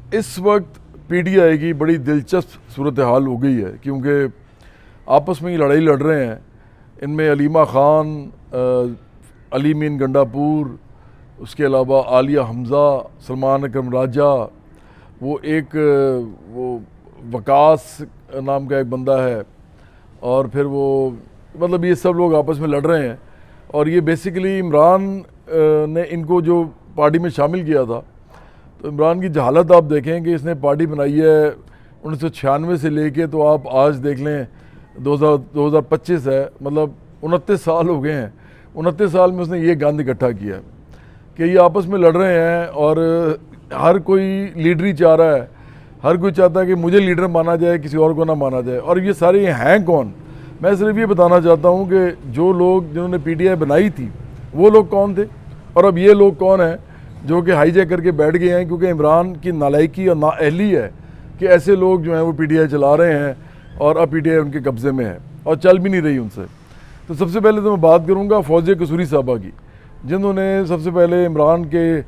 इस वक्त पीटीआई की बड़ी दिलचस्प सूरत हाल हो गई है, क्योंकि आपस में ये लड़ाई लड़ रहे हैं। इनमें अलीमा ख़ान, अली मीन गंडापुर, उसके अलावा आलिया हमज़ा, सलमान अकरम राजा, वो एक वो वकास नाम का एक बंदा है, और फिर वो मतलब ये सब लोग आपस में लड़ रहे हैं। और ये बेसिकली इमरान ने इनको जो पार्टी में शामिल किया था, तो इमरान की जहालत आप देखें कि इसने पार्टी बनाई है 1996 से लेके, तो आप आज देख लें 2025 है, मतलब 29 साल हो गए हैं। 29 साल में उसने ये गंद इकट्ठा किया है कि ये आपस में लड़ रहे हैं, और हर कोई लीडरी चाह रहा है, हर कोई चाहता है कि मुझे लीडर माना जाए, किसी और को ना माना जाए। और ये सारे हैं कौन? मैं सिर्फ ये बताना चाहता हूँ कि जो लोग जिन्होंने पीटीआई बनाई थी वो लोग कौन थे, और अब ये लोग कौन हैं जो कि हाईजैक करके बैठ गए हैं, क्योंकि इमरान की नालायकी और नाअहली है कि ऐसे लोग जो हैं वो पीटीआई चला रहे हैं, और अब पीटीआई उनके कब्ज़े में है और चल भी नहीं रही उनसे। तो सबसे पहले तो मैं बात करूँगा फौजिया कसूरी साहबा की, जिन्होंने सबसे पहले इमरान के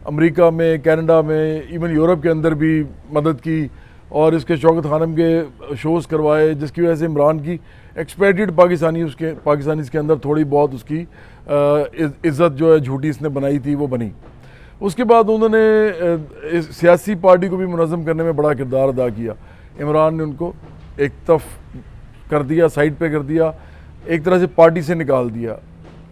अमेरिका में, कनाडा में, इवन यूरोप के अंदर भी मदद की, और इसके शौकत खानम के शोज़ करवाए, जिसकी वजह से इमरान की एक्सपेक्टेड पाकिस्तानी के अंदर थोड़ी बहुत उसकी इज़्ज़त जो है झूठी इसने बनाई थी वो बनी। उसके बाद उन्होंने सियासी पार्टी को भी मुनज़्ज़म करने में बड़ा किरदार अदा किया। इमरान ने उनको एक तरफ कर दिया, साइड पे कर दिया, एक तरह से पार्टी से निकाल दिया।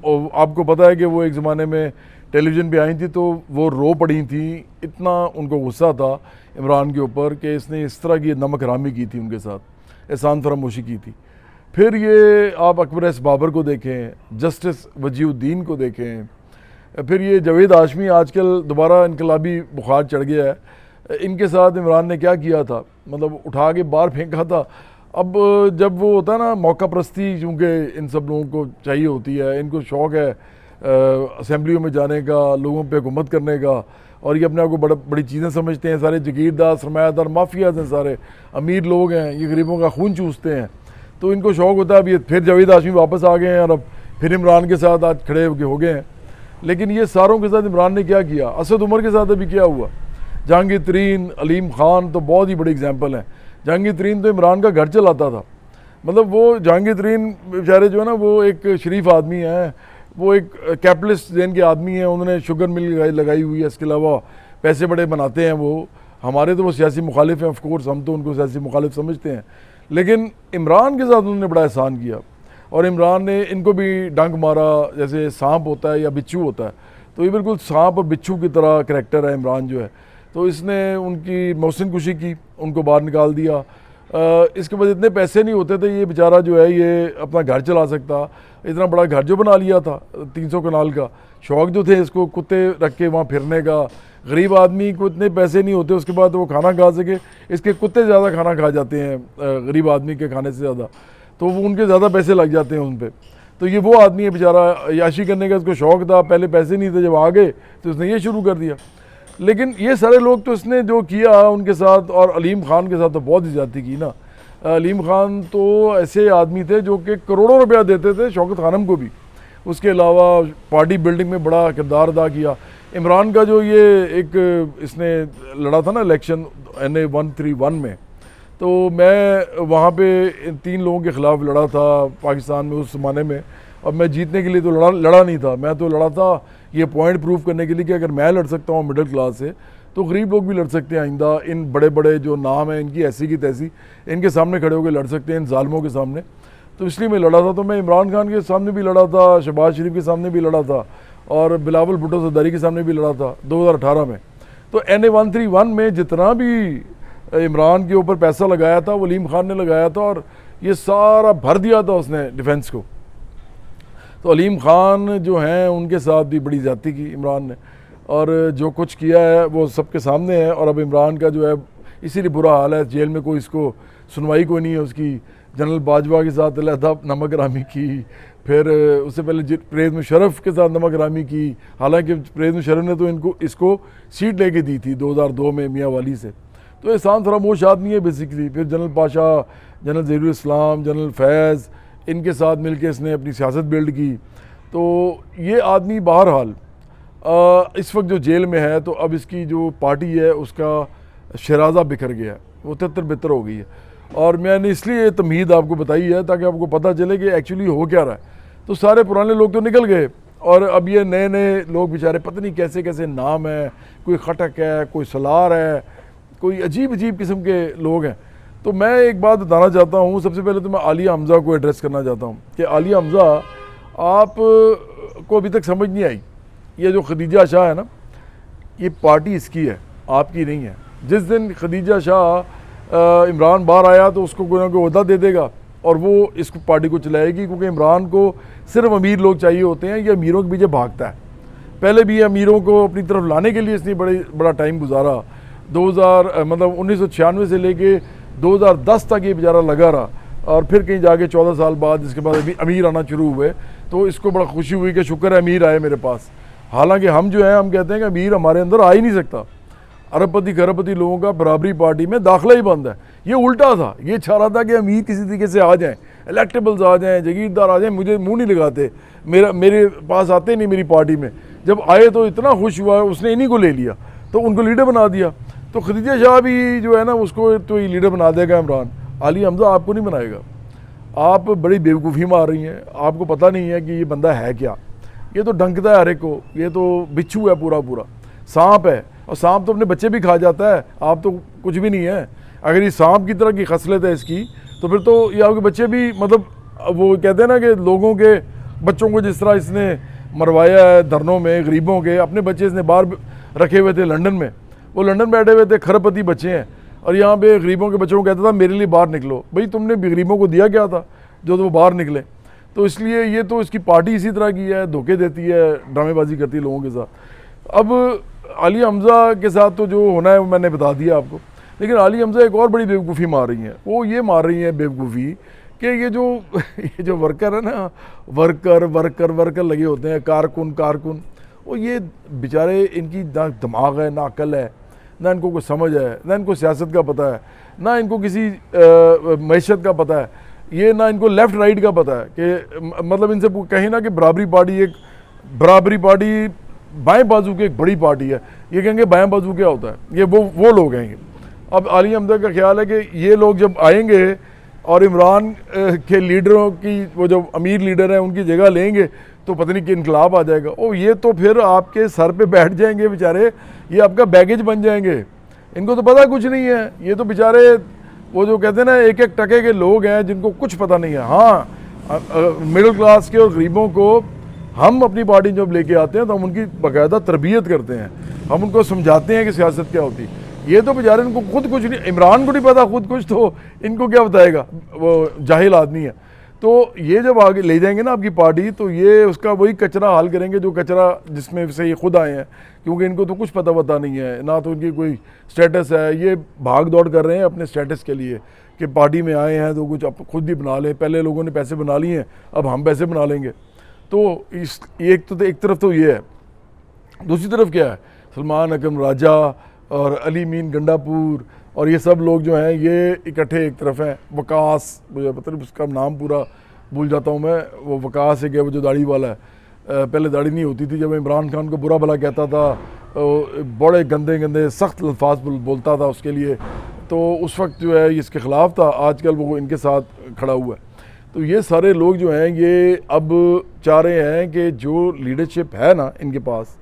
और आपको पता है कि वो एक ज़माने में टेलीविज़न पे आई थी तो वो रो पड़ी थी, इतना उनको गुस्सा था इमरान के ऊपर कि इसने इस तरह की नमक हरामी की थी उनके साथ, एहसान फरामोशी की थी। फिर ये आप अकबर एस बाबर को देखें, जस्टिस वजीउद्दीन को देखें, फिर ये जावेद हाशमी आजकल दोबारा इनकलाबी बुखार चढ़ गया है। इनके साथ इमरान ने क्या किया था, मतलब उठा के बाहर फेंका था। अब जब वो होता है ना मौका परस्ती, चूँकि इन सब लोगों को चाहिए होती है, इनको शौक़ है असेंबलियों में जाने का, लोगों पे हुकूमत करने का, और ये अपने आप को बड़ी चीज़ें समझते हैं। सारे जगीरदार, सरमायादार, माफियाज हैं, सारे अमीर लोग हैं, ये गरीबों का खून चूसते हैं, तो इनको शौक़ होता है। अब ये फिर जावेद हाशमी वापस आ गए हैं, और अब फिर इमरान के साथ आज खड़े हो गए हैं। लेकिन ये सारों के साथ इमरान ने क्या किया, असद उमर के साथ अभी क्या हुआ, जहांगीर तरीन, अलीम ख़ान तो बहुत ही बड़ी एग्जाम्पल हैं। जहांगीर तरीन तो इमरान का घर चलाता था, मतलब वो जहांगीर तरीन बेचारे जो है ना, वो एक शरीफ आदमी है, वो एक कैपिटलिस्ट जेन के आदमी हैं। उन्होंने शुगर मिल लगाई हुई है, इसके अलावा पैसे बड़े बनाते हैं वो। हमारे तो वो सियासी मुखालिफ हैं, ऑफ कोर्स हम तो उनको सियासी मुखालिफ समझते हैं, लेकिन इमरान के साथ उन्होंने बड़ा एहसान किया, और इमरान ने इनको भी डंक मारा। जैसे सांप होता है या बिच्छू होता है, तो ये बिल्कुल सांप और बिच्छू की तरह करैक्टर है इमरान जो है। तो इसने उनकी मौसिन कुशी की, उनको बाहर निकाल दिया। इसके बाद इतने पैसे नहीं होते थे, ये बेचारा जो है ये अपना घर चला सकता। इतना बड़ा घर जो बना लिया था 300 कनाल का, शौक़ जो थे इसको कुत्ते रख के वहाँ फिरने का। गरीब आदमी को इतने पैसे नहीं होते उसके बाद वो खाना खा सके, इसके कुत्ते ज़्यादा खाना खा जाते हैं गरीब आदमी के खाने से ज़्यादा, तो वो उनके ज़्यादा पैसे लग जाते हैं उन पर। तो ये वो आदमी है बेचारा, याशी करने का इसको शौक़ था, पहले पैसे नहीं थे, जब आ गए तो इसने ये शुरू कर दिया। लेकिन ये सारे लोग तो इसने जो किया उनके साथ, और अलीम ख़ान के साथ तो बहुत ही ज़्यादती की ना। अलीम ख़ान तो ऐसे आदमी थे जो कि करोड़ों रुपया देते थे शौकत खानम को भी, उसके अलावा पार्टी बिल्डिंग में बड़ा किरदार अदा किया। इमरान का जो ये एक इसने लड़ा था ना इलेक्शन NA-131 में, तो मैं वहाँ पे 3 लोगों के ख़िलाफ़ लड़ा था पाकिस्तान में उस ज़माने में, और मैं जीतने के लिए तो लड़ा नहीं था, मैं तो लड़ा था ये पॉइंट प्रूव करने के लिए कि अगर मैं लड़ सकता हूँ मिडिल क्लास से, तो गरीब लोग भी लड़ सकते हैं। आइंदा इन बड़े बड़े जो नाम हैं इनकी ऐसी की तैसी, इनके सामने खड़े होकर लड़ सकते हैं, इन जालिमों के सामने। तो इसलिए मैं लड़ा था। तो मैं इमरान खान के सामने भी लड़ा था, शहबाज शरीफ के सामने भी लड़ा था, और बिलावल भुट्टो ज़रदारी के सामने भी लड़ा था 2018 में। तो NA-131 में जितना भी इमरान के ऊपर पैसा लगाया था वो अलीम ख़ान ने लगाया था, और ये सारा भर दिया था उसने डिफेंस को। तो अलीम ख़ान जो हैं उनके साथ भी बड़ी ज़्यादती की इमरान ने, और जो कुछ किया है वो सबके सामने है। और अब इमरान का जो है इसीलिए बुरा हाल है, जेल में कोई इसको सुनवाई कोई नहीं है उसकी। जनरल बाजवा के साथ अलहदा नमक हरामी की, फिर उससे पहले परवेज़ मुशर्रफ के साथ नमक हरामी की, हालांकि परवेज़ मुशर्रफ ने तो इसको सीट लेके दी थी 2002 में मियाँ वाली से। तो एहसान फरामोश आदमी है बेसिकली। फिर जनरल पाशा, जनरल ज़हीरुल इस्लाम, जनरल फैज़, इनके साथ मिलके इसने अपनी सियासत बिल्ड की। तो ये आदमी बहरहाल इस वक्त जो जेल में है, तो अब इसकी जो पार्टी है उसका शराजा बिखर गया है, वो तितर बितर हो गई है। और मैंने इसलिए ये तमहीद आपको बताई है ताकि आपको पता चले कि एक्चुअली हो क्या रहा है। तो सारे पुराने लोग तो निकल गए और अब ये नए नए लोग बेचारे पता नहीं कैसे कैसे नाम है, कोई खटक है, कोई सलार है, कोई अजीब अजीब किस्म के लोग हैं। तो मैं एक बात बताना चाहता हूँ, सबसे पहले तो मैं आलिया हमज़ा को एड्रेस करना चाहता हूँ कि आलिया हमज़ा, आप को अभी तक समझ नहीं आई, ये जो खदीजा शाह है ना, ये पार्टी इसकी है, आपकी नहीं है। जिस दिन खदीजा शाह इमरान बाहर आया तो उसको कोई ना कोई ओहदा दे देगा और वो इस पार्टी को चलाएगी, क्योंकि इमरान को सिर्फ अमीर लोग चाहिए होते हैं, ये अमीरों के पीछे भागता है। पहले भी अमीरों को अपनी तरफ लाने के लिए इसने बड़ा टाइम गुजारा। 1996 से लेके 2010 तक ये बेचारा लगा रहा और फिर कहीं जाके 14 साल बाद इसके बाद अभी अमीर आना शुरू हुए, तो इसको बड़ा खुशी हुई कि शुक्र है अमीर आए मेरे पास। हालांकि हम जो है हम कहते हैं कि अमीर हमारे अंदर आ ही नहीं सकता। अरबपति खरबपति लोगों का बराबरी पार्टी में दाखिला ही बंद है। ये उल्टा था, ये चाह रहा था कि अमीर किसी तरीके से आ जाएं, इलेक्टेबल्स आ जाएं, जागीरदार आ जाएं, मुझे मुंह नहीं लगाते, मेरे पास आते नहीं मेरी पार्टी में। जब आए तो इतना खुश हुआ, उसने इन्हीं को ले लिया तो उनको लीडर बना दिया। तो खदीजा शाह भी जो है ना उसको तो ये लीडर बना देगा इमरान। आलिया हमज़ा आपको नहीं बनाएगा। आप बड़ी बेवकूफ़ी मार रही हैं, आपको पता नहीं है कि ये बंदा है क्या। ये तो डंकता है हर एक को, ये तो बिच्छू है, पूरा सांप है, और सांप तो अपने बच्चे भी खा जाता है। आप तो कुछ भी नहीं है। अगर ये सांप की तरह की खसलत है इसकी, तो फिर तो ये आपके बच्चे भी, मतलब वो कहते हैं ना कि लोगों के बच्चों को जिस तरह इसने मरवाया है धरनों में, गरीबों के अपने बच्चे इसने बाहर रखे हुए थे लंदन में, वो लंदन बैठे हुए थे, खरबपति बच्चे हैं, और यहाँ पे गरीबों के बच्चों को कहता था मेरे लिए बाहर निकलो। भाई तुमने गरीबों को दिया क्या था जो तो वो बाहर निकले। तो इसलिए ये तो इसकी पार्टी इसी तरह की है, धोखे देती है, ड्रामेबाजी करती है लोगों के साथ। अब आलिया हमज़ा के साथ तो जो होना है वो मैंने बता दिया आपको। लेकिन आलिया हमज़ा एक और बड़ी बेवकूफ़ी मार रही हैं। वो ये मार रही हैं बेवकूफ़ी कि ये जो वर्कर है ना, वर्कर लगे होते हैं, कारकुन, वो ये बेचारे, इनकी ना दिमाग है, ना अकल है, ना इनको कोई समझ है, ना इनको सियासत का पता है, ना इनको किसी मैशत का पता है, ये ना इनको लेफ़्ट राइट का पता है कि मतलब इनसे कहीं ना कि बराबरी पार्टी बाएं बाजू की एक बड़ी पार्टी है। ये कहेंगे बाएं बाजू क्या होता है, ये वो लोग हैं ये। अब आलिया हमज़ा का ख्याल है कि ये लोग जब आएंगे और इमरान के लीडरों की, वो जो अमीर लीडर हैं उनकी जगह लेंगे, तो पता नहीं कि इनकलाब आ जाएगा। ओ ये तो फिर आपके सर पे बैठ जाएंगे बेचारे, ये आपका बैगेज बन जाएंगे। इनको तो पता कुछ नहीं है। ये तो बेचारे वो जो कहते हैं ना एक टके के लोग हैं जिनको कुछ पता नहीं है। हाँ, मिडिल क्लास के और गरीबों को हम अपनी पार्टी जब लेके आते हैं तो हम उनकी बाकायदा तरबियत करते हैं, हम उनको समझाते हैं कि सियासत क्या होती है। ये तो बेचारे इनको खुद कुछ नहीं, इमरान को नहीं पता खुद कुछ, तो इनको क्या बताएगा, वो जाहिल आदमी है। तो ये जब आगे ले जाएंगे ना आपकी पार्टी, तो ये उसका वही कचरा हाल करेंगे जो कचरा जिसमें से ये खुद आए हैं, क्योंकि इनको तो कुछ पता नहीं है, ना तो इनकी कोई स्टेटस है। ये भाग दौड़ कर रहे हैं अपने स्टेटस के लिए कि पार्टी में आए हैं तो कुछ आप खुद ही बना लें। पहले लोगों ने पैसे बना लिए हैं, अब हम पैसे बना लेंगे। तो एक तरफ तो ये है, दूसरी तरफ क्या है, सलमान अकरम राजा और अली मीन गंडापुर और ये सब लोग जो हैं ये इकट्ठे एक तरफ हैं। वकास, मुझे मतलब उसका नाम पूरा भूल जाता हूँ मैं, वो वकास है क्या, वो जो दाढ़ी वाला है, पहले दाढ़ी नहीं होती थी, जब इमरान खान को बुरा भला कहता था, बड़े गंदे सख्त अल्फाज बोलता था उसके लिए, तो उस वक्त जो है इसके ख़िलाफ़ था। आजकल वो इनके साथ खड़ा हुआ है। तो ये सारे लोग जो हैं ये अब चाह रहे हैं कि जो लीडरशिप है ना इनके पास,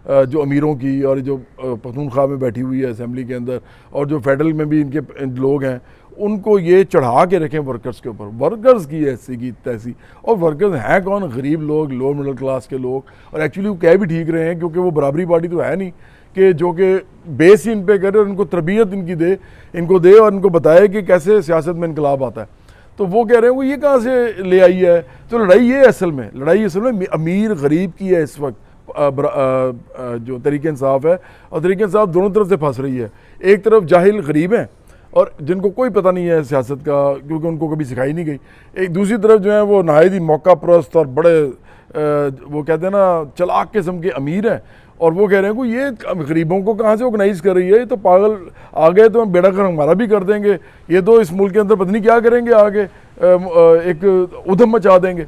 जो अमीरों की और जो पख्तूनख्वा में बैठी हुई है असेंबली के अंदर, और जो फेडरल में भी इनके लोग हैं, उनको ये चढ़ा के रखें वर्कर्स के ऊपर। वर्कर्स की ऐसी की तैसी, और वर्कर्स हैं कौन, गरीब लोग, लोअर मिडिल क्लास के लोग। और एक्चुअली वो कह भी ठीक रहे हैं, क्योंकि वो बराबरी पार्टी तो है नहीं कि जो कि बेस ही इन पे करे और उनको तरबियत इनको दे और इनको बताए कि कैसे सियासत में इनकलाब आता है। तो वो कह रहे हैं वो ये कहाँ से ले आई है। तो लड़ाई असल में अमीर गरीब की है इस वक्त। जो तरीके इंसाफ है और तरीके इंसाफ दोनों तरफ से फंस रही है। एक तरफ जाहिल गरीब हैं और जिनको कोई पता नहीं है सियासत का, क्योंकि उनको कभी सिखाई नहीं गई। एक दूसरी तरफ जो है वो नहायत ही मौका परस्त और बड़े वो कहते हैं ना चालाक किस्म के अमीर हैं, और वो कह रहे हैं कि ये गरीबों को कहाँ से ऑर्गेनाइज़ कर रही है, ये तो पागल आ गए तो हम बेड़ा कर हमारा भी कर देंगे, ये तो इस मुल्क के अंदर पता नहीं क्या करेंगे, आगे एक उधम मचा देंगे।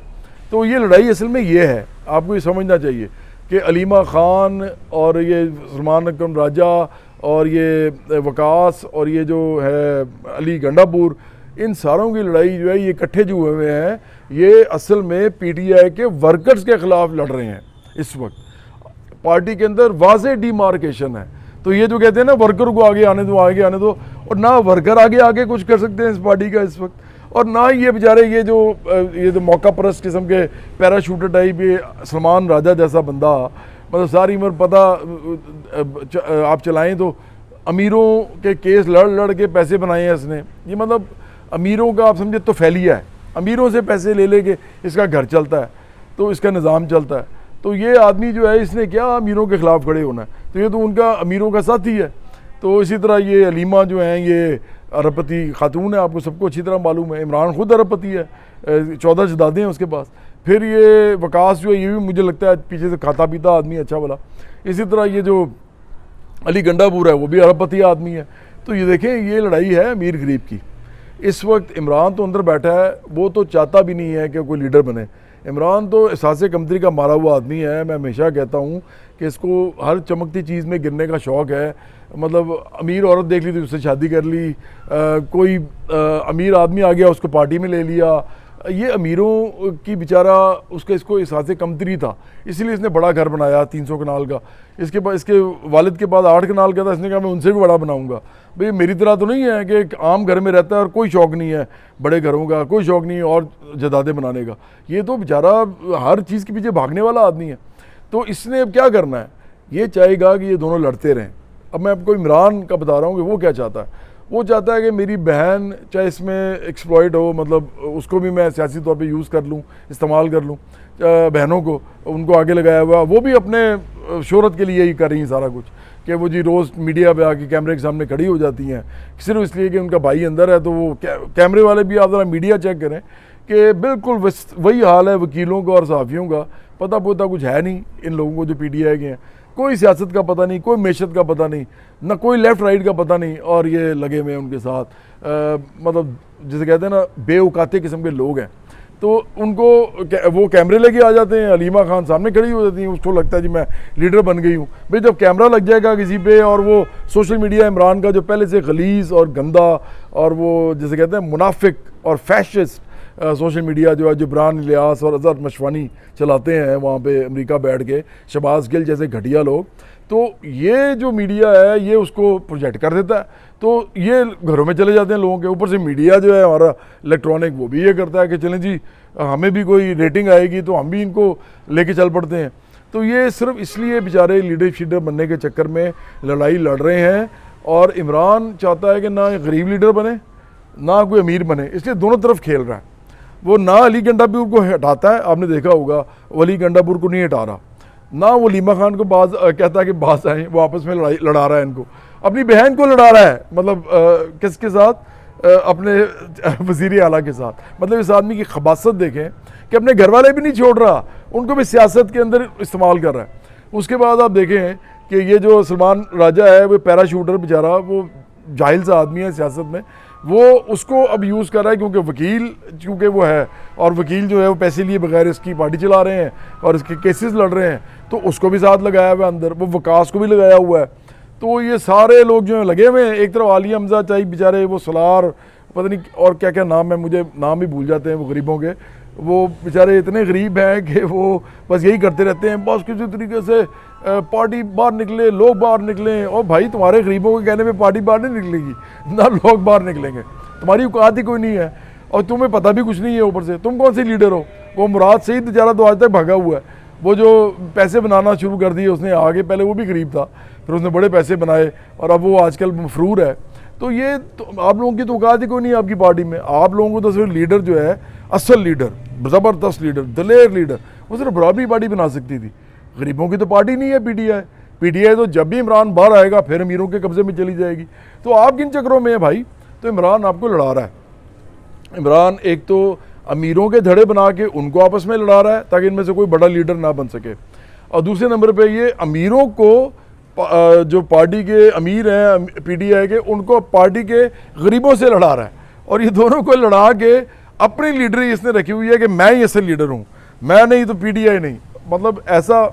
तो ये लड़ाई असल में ये है, आपको ये समझना चाहिए कि अलीमा ख़ान और ये सलमान अकरम राजा और ये वकास और ये जो है अली गंडापुर, इन सारों की लड़ाई जो है ये इकट्ठे जो हुए हैं, ये असल में पीटीआई के वर्कर्स के ख़िलाफ़ लड़ रहे हैं। इस वक्त पार्टी के अंदर वाज़े डिमार्केशन है। तो ये जो कहते हैं ना वर्कर को आगे आने दो, आगे आने दो, और ना वर्कर आगे आगे कुछ कर सकते हैं इस पार्टी का इस वक्त, और ना ये बेचारे ये जो मौका परस्त किस्म के पैराशूटर टाइप, ये सलमान राजा जैसा बंदा, मतलब सारी उम्र पता आप चलाएं तो अमीरों के केस लड़ लड़ के पैसे बनाए हैं इसने। ये मतलब अमीरों का आप समझे तो फैलिया है, अमीरों से पैसे ले लेके इसका घर चलता है, तो इसका निज़ाम चलता है। तो ये आदमी जो है इसने क्या अमीरों के ख़िलाफ़ खड़े होना है, तो ये तो उनका अमीरों का साथी है। तो इसी तरह ये अलीमा जो हैं ये अरबपति खातून है, आपको सबको अच्छी तरह मालूम है। इमरान खुद अरबपति है, 14 जदादे हैं उसके पास। फिर ये वकास जो है ये भी मुझे लगता है पीछे से खाता पीता आदमी अच्छा वाला। इसी तरह ये जो अली गंडापुर है वो भी अरबपति आदमी है। तो ये देखें ये लड़ाई है अमीर गरीब की। इस वक्त इमरान तो अंदर बैठा है, वो तो चाहता भी नहीं है कि कोई लीडर बने। इमरान तो एहसास कमतरी का मारा हुआ आदमी है। मैं हमेशा कहता हूँ कि इसको हर चमकती चीज़ में गिरने का शौक़ है। मतलब अमीर औरत देख ली तो उससे शादी कर ली, कोई अमीर आदमी आ गया उसको पार्टी में ले लिया। ये अमीरों की बेचारा उसका इसको एहसास कमतरी था, इसलिए इसने बड़ा घर बनाया 300 कनाल का। इसके बाद इसके वालिद के पास 8 कनाल का था, इसने कहा मैं उनसे भी बड़ा बनाऊंगा। भाई मेरी तरह तो नहीं है कि एक आम घर में रहता है और कोई शौक़ नहीं है बड़े घरों का, कोई शौक़ नहीं है और जदादे बनाने का। ये तो बेचारा हर चीज़ के पीछे भागने वाला आदमी है। तो इसने अब क्या करना है, ये चाहेगा कि ये दोनों लड़ते रहें। अब मैं आपको इमरान का बता रहा हूँ कि वो क्या चाहता है। वो चाहता है कि मेरी बहन चाहे इसमें एक्सप्लॉइट हो, मतलब उसको भी मैं सियासी तौर पे यूज़ कर लूँ, इस्तेमाल कर लूँ, बहनों को उनको आगे लगाया हुआ, वो भी अपने शोहरत के लिए ही कर रही हैं सारा कुछ, कि वो जी रोज़ मीडिया पे आके कैमरे के सामने खड़ी हो जाती हैं सिर्फ इसलिए कि उनका भाई अंदर है। तो वो कैमरे वाले भी आप ज़रा मीडिया चेक करें कि बिल्कुल वही हाल है वकीलों का और सहाफ़ियों का, पता पोता कुछ है नहीं इन लोगों को जो पीटीआई के हैं। कोई सियासत का पता नहीं, कोई मैशत का पता नहीं, ना कोई लेफ़्ट राइट का पता नहीं, और ये लगे हुए उनके साथ मतलब जिसे कहते हैं ना बेऔकाते किस्म के लोग हैं। तो उनको वो कैमरे लेके आ जाते हैं, अलीमा खान सामने खड़ी हो जाती हैं, उसको लगता है जी मैं लीडर बन गई हूँ। भाई जब कैमरा लग जाएगा किसी पे और वो सोशल मीडिया इमरान का जो पहले से गलीज़ और गंदा और वो जिसे कहते हैं मुनाफिक और फैशिस्ट सोशल मीडिया जो है जबरान इलियास और अज़हर मशवानी चलाते हैं वहाँ पे अमेरिका बैठ के, शबाज गिल जैसे घटिया लोग, तो ये जो मीडिया है ये उसको प्रोजेक्ट कर देता है। तो ये घरों में चले जाते हैं लोगों के। ऊपर से मीडिया जो है हमारा इलेक्ट्रॉनिक वो भी ये करता है कि चलें जी हमें भी कोई रेटिंग आएगी तो हम भी इनको लेके चल पड़ते हैं। तो ये सिर्फ इसलिए बेचारे लीडर बनने के चक्कर में लड़ाई लड़ रहे हैं। और इमरान चाहता है कि ना गरीब लीडर बने ना कोई अमीर बने, इसलिए दोनों तरफ खेल रहा है। वो ना अली गंडापुर को हटाता है, आपने देखा होगा वो अली गंडापुर को नहीं हटा रहा, ना वो लीमा खान को कहता है कि बाज आए, वो आपस में लड़ा रहा है इनको, अपनी बहन को लड़ा रहा है, मतलब किसके साथ, अपने वज़ीर आला के साथ। मतलब इस आदमी की खबासत देखें कि अपने घर वाले भी नहीं छोड़ रहा, उनको भी सियासत के अंदर इस्तेमाल कर रहा है। उसके बाद आप देखें कि ये जो सलमान राजा है वो पैराशूटर बेचारा, वो जाहिल सा आदमी है सियासत में, वो उसको अब यूज़ कर रहा है क्योंकि वकील चूँकि वो है, और वकील जो है वो पैसे लिए बगैर इसकी पार्टी चला रहे हैं और इसके केसेस लड़ रहे हैं, तो उसको भी साथ लगाया हुआ है अंदर, वो वकास को भी लगाया हुआ है। तो ये सारे लोग जो हैं लगे हुए हैं। एक तरफ आलिया हमजा चाहिए बेचारे, वो सलार पता नहीं और क्या क्या नाम है, मुझे नाम ही भूल जाते हैं वो गरीबों के, वो बेचारे इतने गरीब हैं कि वो बस यही करते रहते हैं, बस किसी तरीके से पार्टी बाहर निकले, लोग बाहर निकलें। और भाई तुम्हारे गरीबों के कहने पे पार्टी बाहर नहीं निकलेगी ना, लोग बाहर निकलेंगे, तुम्हारी औकात ही कोई नहीं है और तुम्हें पता भी कुछ नहीं है। ऊपर से तुम कौन सी लीडर हो? वो मुराद सईद बेचारा तो आज तक भागा हुआ है, वो जो पैसे बनाना शुरू कर दिए उसने आगे, पहले वो भी गरीब था फिर उसने बड़े पैसे बनाए और अब वो आजकल मफरूर है। तो ये तो आप लोगों की तो औकात ही कोई नहीं है आपकी पार्टी में। आप लोगों को तो सिर्फ लीडर जो है, असल लीडर, ज़बरदस्त लीडर, दलेर लीडर, वो सिर्फ बराबरी पार्टी बना सकती थी। गरीबों की तो पार्टी नहीं है पीटीआई तो जब भी इमरान बाहर आएगा फिर अमीरों के कब्जे में चली जाएगी। तो आप किन चक्रों में है भाई? तो इमरान आपको लड़ा रहा है। इमरान एक तो अमीरों के धड़े बना के उनको आपस में लड़ा रहा है ताकि इनमें से कोई बड़ा लीडर ना बन सके, और दूसरे नंबर पे ये अमीरों को जो पार्टी के अमीर हैं पीटीआई के, उनको पार्टी के गरीबों से लड़ा रहा है। और ये दोनों को लड़ा के अपनी लीडरी इसने रखी हुई है कि मैं ही असल लीडर हूँ, मैं नहीं तो पीटीआई नहीं। मतलब ऐसा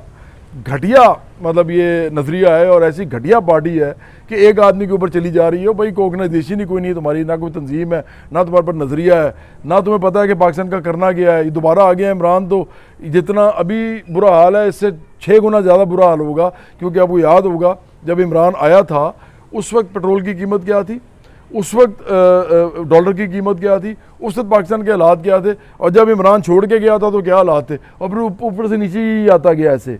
घटिया मतलब ये नज़रिया है और ऐसी घटिया पार्टी है कि एक आदमी के ऊपर चली जा रही है। भाई कोई ऑर्गेनाइजेशन ही कोई नहीं है तुम्हारी, ना कोई तंजीम है, ना तुम्हारे पर नज़रिया है, ना तुम्हें पता है कि पाकिस्तान का करना क्या है। ये दोबारा आ गया इमरान, तो जितना अभी बुरा हाल है इससे 6 गुना ज़्यादा बुरा हाल होगा। क्योंकि आपको याद होगा जब इमरान आया था उस वक्त पेट्रोल की कीमत क्या थी, उस वक्त डॉलर की कीमत क्या थी, उस वक्त पाकिस्तान के हालात क्या थे, और जब इमरान छोड़ के गया था तो क्या हालात थे, और फिर ऊपर से नीचे ही आता गया ऐसे।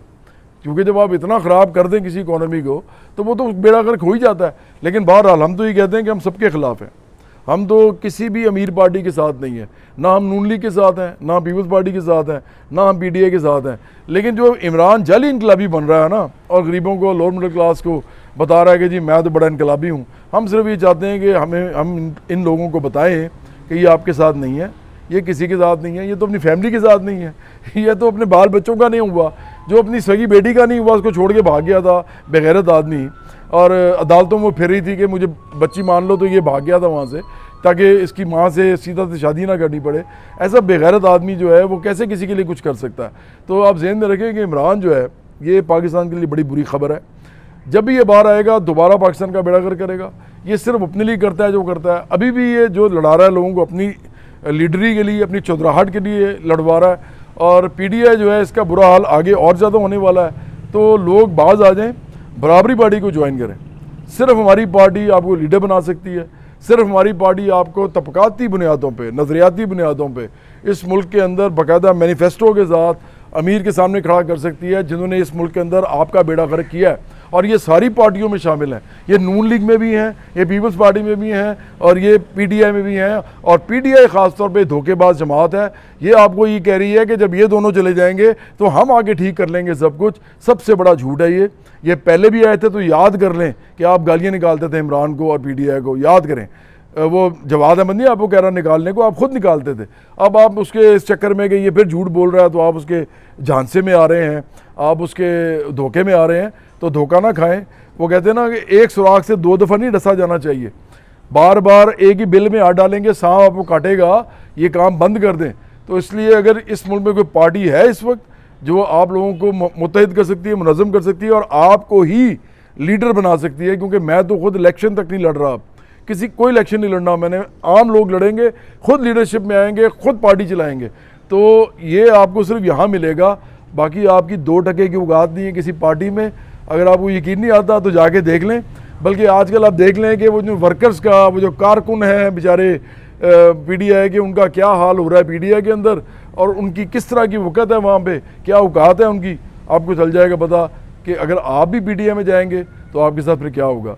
क्योंकि जब आप इतना ख़राब कर दें किसी इकोनॉमी को तो वो तो बेड़ा गर्क हो ही जाता है। लेकिन बहरहाल हम तो ये कहते हैं कि हम सबके ख़िलाफ़ हैं, हम तो किसी भी अमीर पार्टी के साथ नहीं है, ना हम नून लीग के साथ हैं, ना पीपल्स पार्टी के साथ हैं, ना हम PTI के साथ हैं। लेकिन जो इमरान जाली इनकलाबी बन रहा है ना, और गरीबों को, लोअर मिडिल क्लास को बता रहा है कि जी मैं तो बड़ा इनकलाबी हूँ, हम सिर्फ ये चाहते हैं कि हम इन लोगों को बताएं कि ये आपके साथ नहीं है, ये किसी के साथ नहीं है, ये तो अपनी फैमिली के साथ नहीं है, ये तो अपने बाल बच्चों का नहीं हुआ, जो अपनी सगी बेटी का नहीं हुआ उसको छोड़ के भाग गया था बेगैरत आदमी, और अदालतों में फिर रही थी कि मुझे बच्ची मान लो, तो ये भाग गया था वहाँ से ताकि इसकी माँ से सीधा से शादी ना करनी पड़े। ऐसा बेगैरत आदमी जो है वो कैसे किसी के लिए कुछ कर सकता है। तो आप ज़हन में रखें कि इमरान जो है ये पाकिस्तान के लिए बड़ी बुरी खबर है। जब भी ये बाहर आएगा दोबारा पाकिस्तान का बेड़ा गर्क करेगा। ये सिर्फ अपने लिए करता है जो करता है। अभी भी ये जो लड़ा रहा है लोगों को अपनी लीडरी के लिए, अपनी चौधराहट के लिए लड़वा रहा है, और PTI जो है इसका बुरा हाल आगे और ज़्यादा होने वाला है। तो लोग बाज आ जाएं, बराबरी पार्टी को ज्वाइन करें। सिर्फ हमारी पार्टी आपको लीडर बना सकती है, सिर्फ हमारी पार्टी आपको तबकाती बुनियादों पे, नज़रियाती बुनियादों पे इस मुल्क के अंदर बाकायदा मैनिफेस्टो के साथ अमीर के सामने खड़ा कर सकती है जिन्होंने इस मुल्क के अंदर आपका बेड़ा गर्क किया है। और ये सारी पार्टियों में शामिल हैं, ये नून लीग में भी हैं, ये पीपल्स पार्टी में भी हैं, और ये PTI में भी हैं। और PTI ख़ास तौर पे धोखेबाज जमात है। ये आपको ये कह रही है कि जब ये दोनों चले जाएंगे तो हम आगे ठीक कर लेंगे सब कुछ। सबसे बड़ा झूठ है ये पहले भी आए थे तो याद कर लें कि आप गालियाँ निकालते थे इमरान को और PTI को, याद करें। वो जवाद अहमद नहीं आपको कह रहा निकालने को, आप खुद निकालते थे। अब आप उसके इस चक्कर में कि ये फिर झूठ बोल रहा है तो आप उसके झांसे में आ रहे हैं, आप उसके धोखे में आ रहे हैं। तो धोखा ना खाएं। वो कहते हैं ना कि एक सुराख से 2 दफ़ा नहीं डसा जाना चाहिए। बार बार एक ही बिल में हाथ डालेंगे सांप आपको काटेगा, ये काम बंद कर दें। तो इसलिए अगर इस मुल्क में कोई पार्टी है इस वक्त जो आप लोगों को मुत्तहिद कर सकती है, मुनज़्ज़म कर सकती है और आपको ही लीडर बना सकती है, क्योंकि मैं तो खुद इलेक्शन तक नहीं लड़ रहा, कोई इलेक्शन नहीं लड़ना मैंने, आम लोग लड़ेंगे, खुद लीडरशिप में आएंगे, खुद पार्टी चलाएंगे। तो ये आपको सिर्फ यहाँ मिलेगा, बाकी आपकी 2 टके की औकात नहीं है किसी पार्टी में। अगर आपको यकीन नहीं आता तो जाके देख लें। बल्कि आजकल आप देख लें कि वो जो वर्कर्स का, वो जो कारकुन हैं बेचारे PTI के, उनका क्या हाल हो रहा है PTI के अंदर, और उनकी किस तरह की वक़्त है वहाँ पे, क्या औकात है उनकी, आपको चल जाएगा पता कि अगर आप भी PTI में जाएंगे तो आपके साथ फिर क्या होगा।